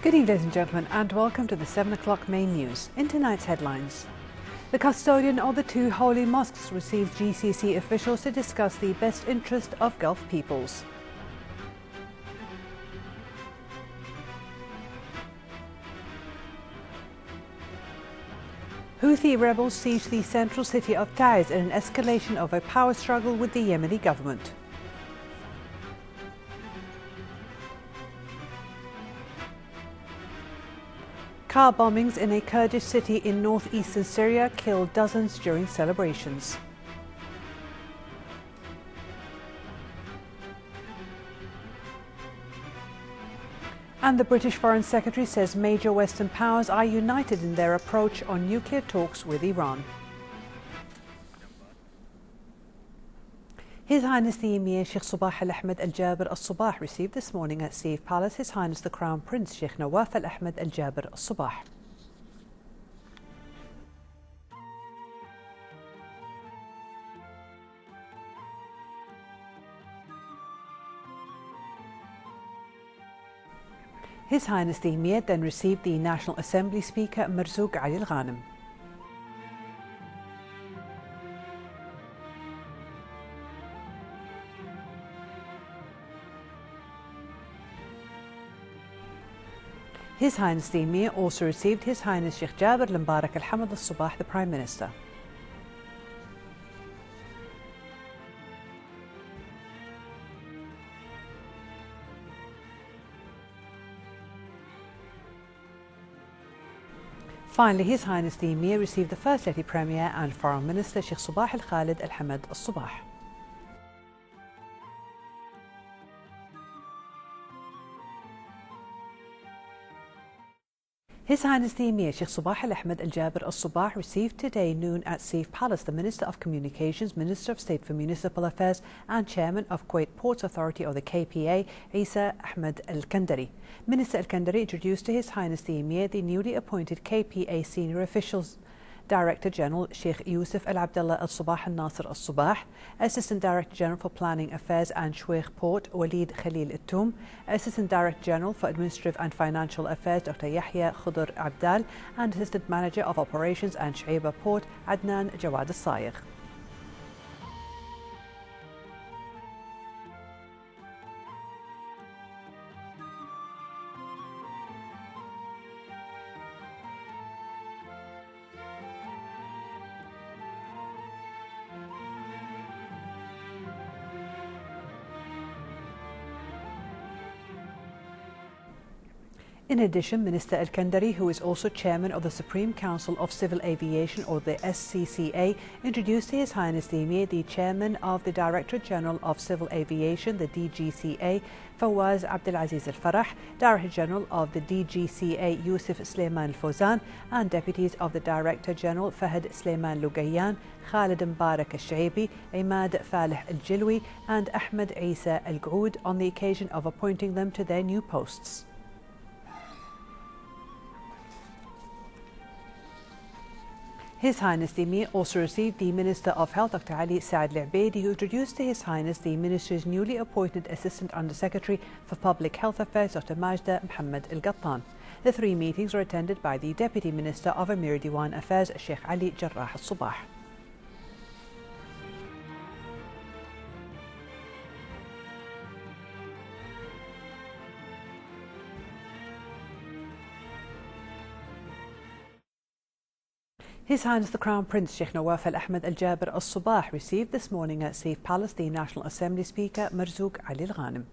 Good evening, ladies and gentlemen, and welcome to the 7 o'clock main news. In tonight's headlines, the custodian of the two holy mosques received GCC officials to discuss the best interest of Gulf peoples. Houthi rebels sieged the central city of Taiz in an escalation of a power struggle with the Yemeni government. Car bombings in a Kurdish city in northeastern Syria killed dozens during celebrations. And the British Foreign Secretary says major Western powers are united in their approach on nuclear talks with Iran. His Highness the Emir Sheikh Sabah Al Ahmed Al Jaber Al Sabah received this morning at Saif Palace His Highness the Crown Prince Sheikh Nawaf Al Ahmed Al Jaber Al Sabah. His Highness the Emir then received the National Assembly Speaker Marzouk Ali Al Ghanem. His Highness the Emir also received His Highness Sheikh Jaber Al Mubarak Al Hamad Al Sabah, the Prime Minister. Finally, His Highness the Emir received the First Lady Premier and Foreign Minister Sheikh Sabah Al Khalid Al Hamad Al Sabah. His Highness the Emir Sheikh Sabah Al Ahmed Al Jaber Al Sabah received today noon at Saif Palace the Minister of Communications, Minister of State for Municipal Affairs and Chairman of Kuwait Ports Authority of the KPA, Isa Ahmed Al Kandari. Minister Al Kandari introduced to His Highness the Emir the newly appointed KPA senior officials, Director General Sheikh Yusuf Al Abdullah Al Sabah Al Nasser Al Sabah, Assistant Director General for Planning Affairs and Shueikh Port Walid Khalil Al Toum, Assistant Director General for Administrative and Financial Affairs Dr. Yahya Khudr Abdal, and Assistant Manager of Operations and Shaiba Port Adnan Jawad Al Sayegh. In addition, Minister Al Kandari, who is also Chairman of the Supreme Council of Civil Aviation or the SCCA, introduced to His Highness the Emir the Chairman of the Director General of Civil Aviation, the DGCA, Fawaz Abdulaziz Al Farah, Director General of the DGCA, Yusuf Sulaiman Al Fawzan, and Deputies of the Director General, Fahad Sulaiman Lugayan, Khalid Mbarak Al Shaibi, Imad Faleh Al Jilwi, and Ahmed Isa Al Ghoud on the occasion of appointing them to their new posts. His Highness the Emir also received the Minister of Health, Dr. Ali Saad Al Ubaidi, who introduced to His Highness the Ministry's newly appointed Assistant Under Secretary for Public Health Affairs, Dr. Majda Muhammad Al Gattan. The three meetings were attended by the Deputy Minister of Amir Diwan Affairs, Sheikh Ali Jarrah Al Sabah. His Highness the Crown Prince Sheikh Nawaf Al Ahmed Al Jaber Al Sabah received this morning at Saif Palace the National Assembly Speaker Marzouk Ali Al Ghanem.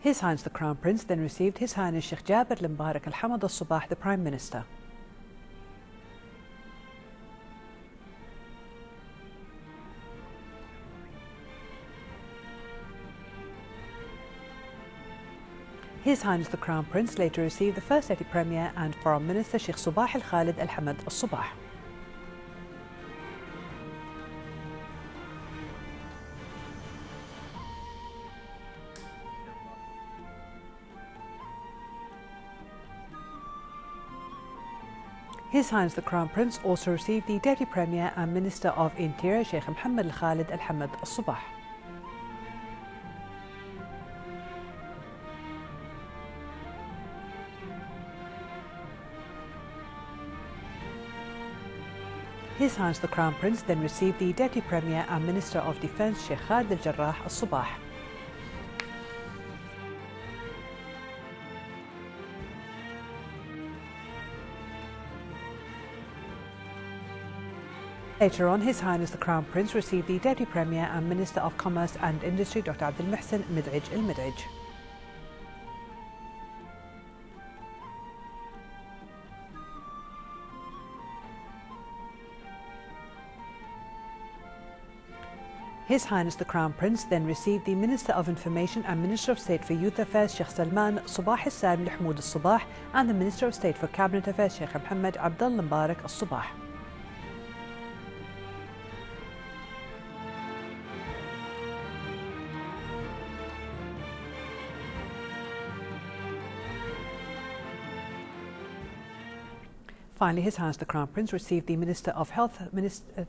His Highness the Crown Prince then received His Highness Sheikh Jaber Al Mubarak Al Hamad Al Sabah, the Prime Minister. His Highness the Crown Prince later received the First Lady Premier and Foreign Minister Sheikh Sabah Al Khalid Al Hamad Al Sabah. His Highness the Crown Prince also received the Deputy Premier and Minister of Interior Sheikh Mohammed Khalid Al-Hamad Al-Sabah. His Highness the Crown Prince then received the Deputy Premier and Minister of Defence Sheikh Khalid Al-Jarrah Al-Sabah. Later on, His Highness the Crown Prince received the Deputy Premier and Minister of Commerce and Industry Dr. Abdul Muhsin Mid'ij Al-Mid'ij. His Highness the Crown Prince then received the Minister of Information and Minister of State for Youth Affairs Sheikh Salman Sabah Al-Salim Al-Hamoud Al-Sabah and the Minister of State for Cabinet Affairs Sheikh Mohammed Abdullah Mubarak Al-Sabah. Finally, His Highness the Crown Prince received the Minister of Health,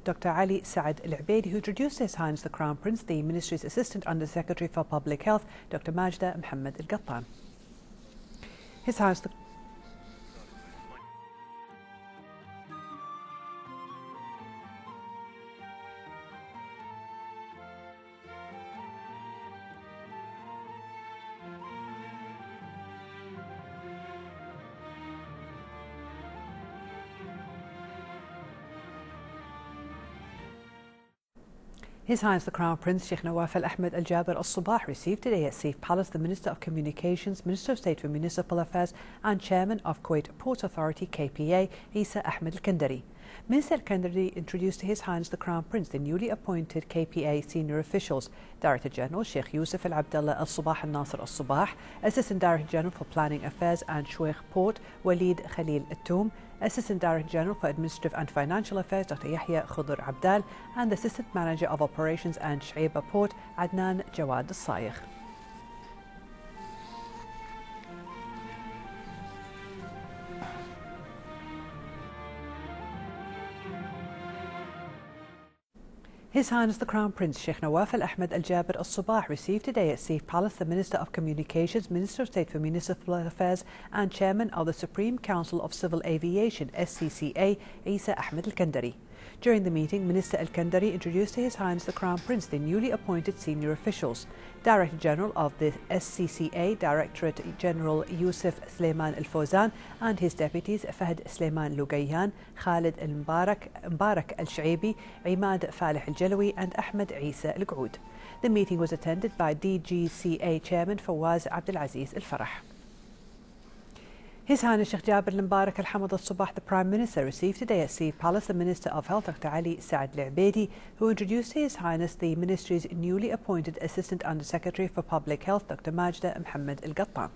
Dr. Ali Saad Al-Ubaidi, who introduced to His Highness the Crown Prince the Ministry's Assistant Under Secretary for Public Health, Dr. Majda Mohammed Al-Gattan. His Highness the His Highness the Crown Prince Sheikh Nawaf Al-Ahmed Al-Jabir Al-Sabah received today at Safe Palace the Minister of Communications, Minister of State for Municipal Affairs and Chairman of Kuwait Port Authority KPA, Isa Ahmed Al-Kandari. Minister Al-Kandari introduced to His Highness the Crown Prince the newly appointed KPA senior officials, Director General Sheikh Yusuf Al-Abdullah Al-Sabah Al-Nasir Al-Sabah, Assistant Director General for Planning Affairs and Sheikh Port Walid Khalil Al-Toum, Assistant Director General for Administrative and Financial Affairs Dr. Yahya Khudur Abdal, and Assistant Manager of Operations and Shaiba Port Adnan Jawad Al-Sayigh. His Highness the Crown Prince Sheikh Nawaf Al-Ahmed Al-Jabir Al-Sabah received today at Safe Palace the Minister of Communications, Minister of State for Municipal Affairs and Chairman of the Supreme Council of Civil Aviation SCCA, Isa Ahmed Al-Kandari. During the meeting, Minister Al-Kandari introduced to His Highness the Crown Prince the newly appointed senior officials. Director General of the SCCA, Directorate General Yusuf Sulaiman Al-Fawzan and his deputies Fahd Sulaiman Lugayyan, Khalid Al-Mubarak Al-Shaibi, Imad Falih Al-Jalawi and Ahmed Isa Al-Qud. The meeting was attended by DGCA Chairman Fawaz Abdulaziz Al-Farah. His Highness Sheikh Jabir Al-Mubarak Al-Hamad Al-Sabah, the Prime Minister, received today at Safe Palace the Minister of Health Dr. Ali Saad Al-Ubaidi, who introduced to His Highness the Ministry's newly appointed Assistant Under Secretary for Public Health Dr. Majda Mohammed Al-Gattan.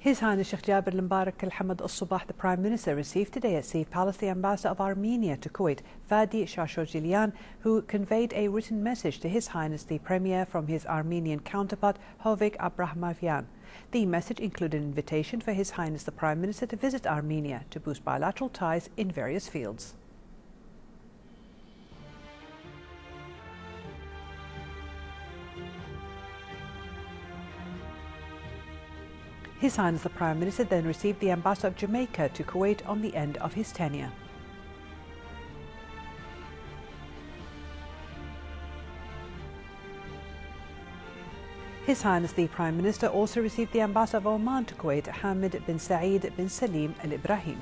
His Highness Sheikh Jabir Al-Mubarak Al-Hamad Al-Sabah, the Prime Minister, received today at Safe Palace the Ambassador of Armenia to Kuwait, Fadi Shashorjilian, who conveyed a written message to His Highness the Premier from his Armenian counterpart, Hovik Abrahamavian. The message included an invitation for His Highness the Prime Minister to visit Armenia to boost bilateral ties in various fields. His Highness the Prime Minister then received the Ambassador of Jamaica to Kuwait on the end of his tenure. His Highness the Prime Minister also received the Ambassador of Oman to Kuwait, Hamid bin Saeed bin Salim Al-Ibrahim.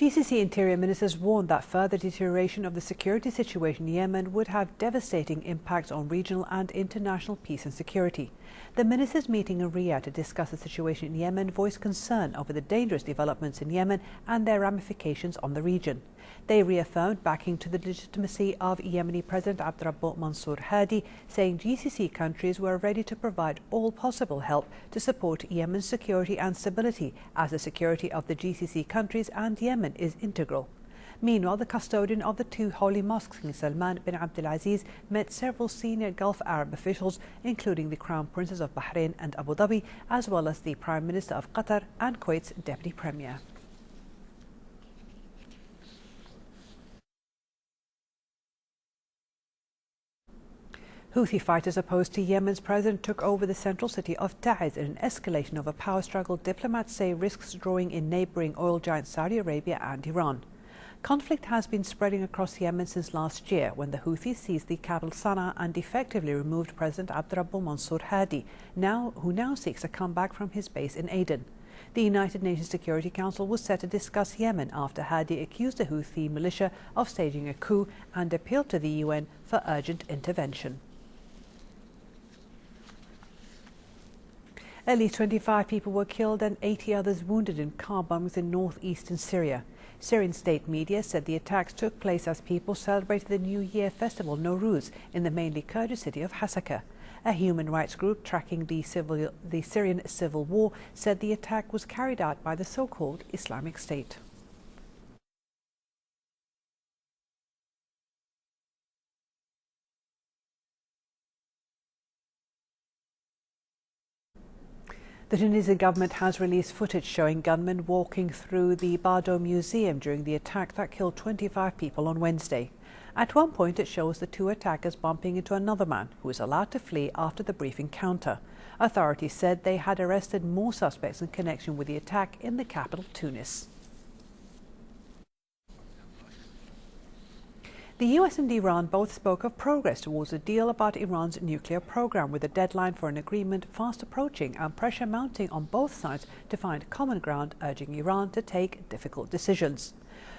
GCC Interior Ministers warned that further deterioration of the security situation in Yemen would have devastating impacts on regional and international peace and security. The ministers meeting in Riyadh to discuss the situation in Yemen voiced concern over the dangerous developments in Yemen and their ramifications on the region. They reaffirmed backing to the legitimacy of Yemeni President Abdrabbu Mansour Hadi, saying GCC countries were ready to provide all possible help to support Yemen's security and stability, as the security of the GCC countries and Yemen is integral. Meanwhile, the custodian of the two holy mosques, King Salman bin Abdulaziz, met several senior Gulf Arab officials, including the Crown Princes of Bahrain and Abu Dhabi, as well as the Prime Minister of Qatar and Kuwait's Deputy Premier. Houthi fighters opposed to Yemen's president took over the central city of Taiz in an escalation of a power struggle diplomats say risks drawing in neighbouring oil giants Saudi Arabia and Iran. Conflict has been spreading across Yemen since last year, when the Houthis seized the capital Sana'a and effectively removed President Abdrabbu Mansour Hadi, who now seeks a comeback from his base in Aden. The United Nations Security Council was set to discuss Yemen after Hadi accused the Houthi militia of staging a coup and appealed to the UN for urgent intervention. At least 25 people were killed and 80 others wounded in car bombings in northeastern Syria. Syrian state media said the attacks took place as people celebrated the New Year festival Nowruz in the mainly Kurdish city of Hasaka. A human rights group tracking the Syrian civil war said the attack was carried out by the so-called Islamic State. The Tunisian government has released footage showing gunmen walking through the Bardo Museum during the attack that killed 25 people on Wednesday. At one point, it shows the two attackers bumping into another man who was allowed to flee after the brief encounter. Authorities said they had arrested more suspects in connection with the attack in the capital, Tunis. The US and Iran both spoke of progress towards a deal about Iran's nuclear program, with a deadline for an agreement fast approaching and pressure mounting on both sides to find common ground, urging Iran to take difficult decisions.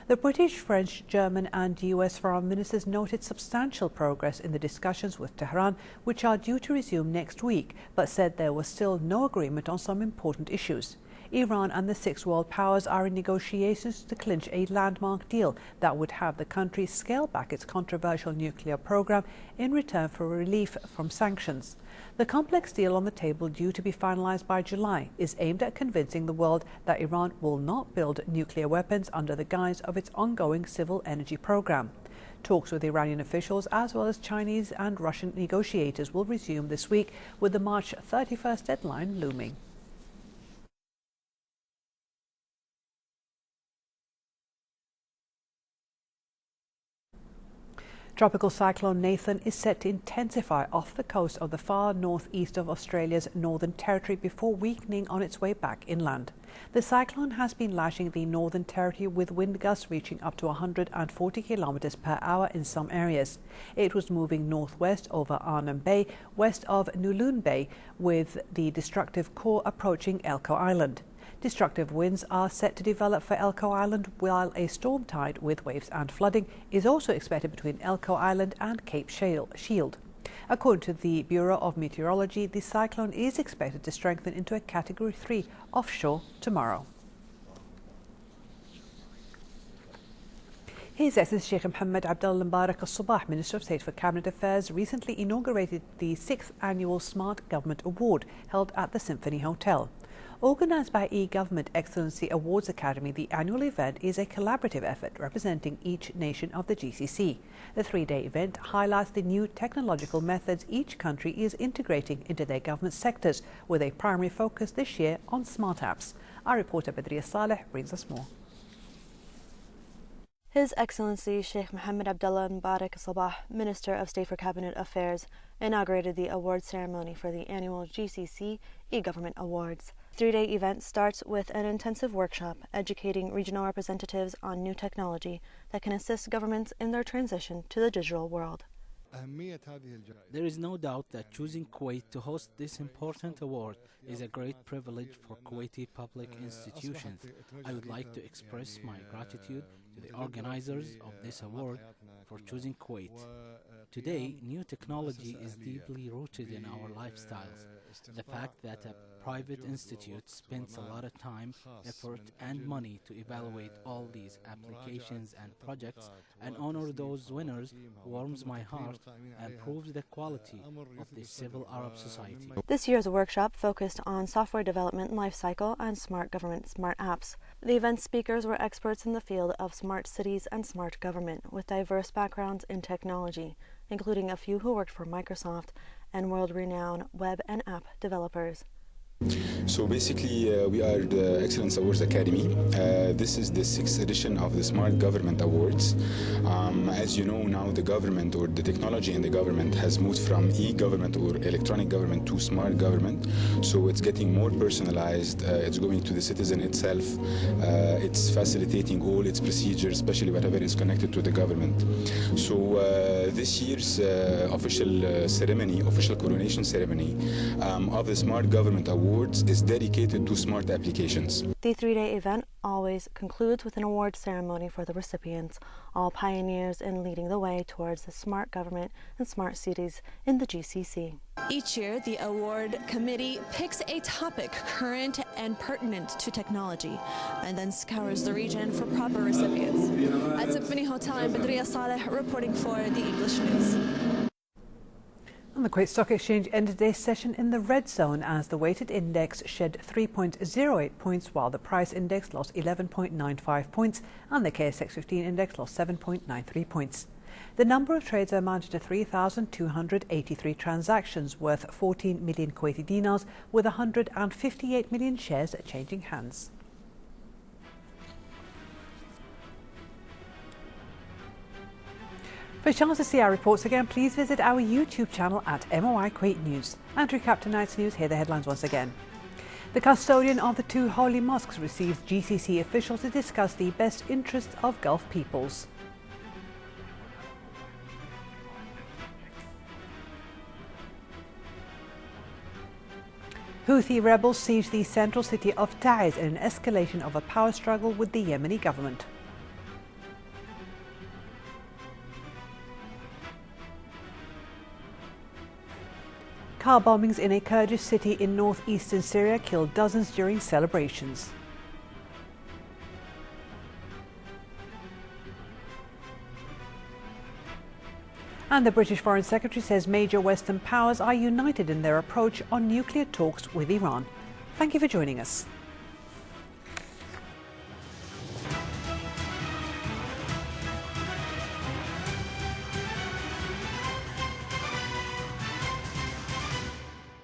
The British, French, German and US foreign ministers noted substantial progress in the discussions with Tehran, which are due to resume next week, but said there was still no agreement on some important issues. Iran and the six world powers are in negotiations to clinch a landmark deal that would have the country scale back its controversial nuclear program in return for relief from sanctions. The complex deal on the table, due to be finalized by July, is aimed at convincing the world that Iran will not build nuclear weapons under the guise of its ongoing civil energy program. Talks with Iranian officials as well as Chinese and Russian negotiators will resume this week, with the March 31st deadline looming. Tropical cyclone Nathan is set to intensify off the coast of the far northeast of Australia's Northern Territory before weakening on its way back inland. The cyclone has been lashing the Northern Territory with wind gusts reaching up to 140 kilometres per hour in some areas. It was moving northwest over Arnhem Bay, west of Nulun Bay, with the destructive core approaching Elcho Island. Destructive winds are set to develop for Elcho Island, while a storm tide with waves and flooding is also expected between Elcho Island and Cape Shield. According to the Bureau of Meteorology, the cyclone is expected to strengthen into a Category 3 offshore tomorrow. His Excellency Sheikh Mohammed Abdullah Mbarak Al-Sabah, Minister of State for Cabinet Affairs, recently inaugurated the 6th Annual Smart Government Award held at the Symphony Hotel. Organised by E-Government Excellency Awards Academy, the annual event is a collaborative effort representing each nation of the GCC. The three-day event highlights the new technological methods each country is integrating into their government sectors, with a primary focus this year on smart apps. Our reporter Badriya Saleh brings us more. His Excellency Sheikh Mohammed Abdullah Mbarak Sabah, Minister of State for Cabinet Affairs, inaugurated the award ceremony for the annual GCC E-Government Awards. The three-day event starts with an intensive workshop educating regional representatives on new technology that can assist governments in their transition to the digital world. There is no doubt that choosing Kuwait to host this important award is a great privilege for Kuwaiti public institutions. I would like to express my gratitude to the organizers of this award for choosing Kuwait. Today, new technology is deeply rooted in our lifestyles. The fact that a private institute spends a lot of time, effort, and money to evaluate all these applications and projects and honor those winners warms my heart and proves the quality of the civil Arab society. This year's workshop focused on software development lifecycle and smart government smart apps. The event speakers were experts in the field of smart cities and smart government with diverse backgrounds in technology, including a few who worked for Microsoft and world-renowned web and app developers. So basically, we are the Excellence Awards Academy. This is the 6th edition of the Smart Government Awards. As you know, now the government or the technology in the government has moved from e-government or electronic government to smart government. So it's getting more personalized. It's going to the citizen itself. It's facilitating all its procedures, especially whatever is connected to the government. So this year's official coronation ceremony of the Smart Government Awards is dedicated to smart applications. The 3-day event always concludes with an award ceremony for the recipients, all pioneers in leading the way towards the smart government and smart cities in the GCC. Each year, the award committee picks a topic current and pertinent to technology and then scours the region for proper recipients. At Symphony Hotel, I'm Badriya Saleh reporting for the English News. And the Kuwait Stock Exchange ended today's session in the red zone as the weighted index shed 3.08 points while the price index lost 11.95 points and the KSX 15 index lost 7.93 points. The number of trades amounted to 3,283 transactions worth 14 million Kuwaiti dinars with 158 million shares changing hands. For a chance to see our reports again, please visit our YouTube channel at MOI Kuwait News. And to recap tonight's news, here are the headlines once again. The custodian of the 2 holy mosques received GCC officials to discuss the best interests of Gulf peoples. Houthi rebels sieged the central city of Taiz in an escalation of a power struggle with the Yemeni government. Car bombings in a Kurdish city in northeastern Syria killed dozens during celebrations. And the British Foreign Secretary says major Western powers are united in their approach on nuclear talks with Iran. Thank you for joining us.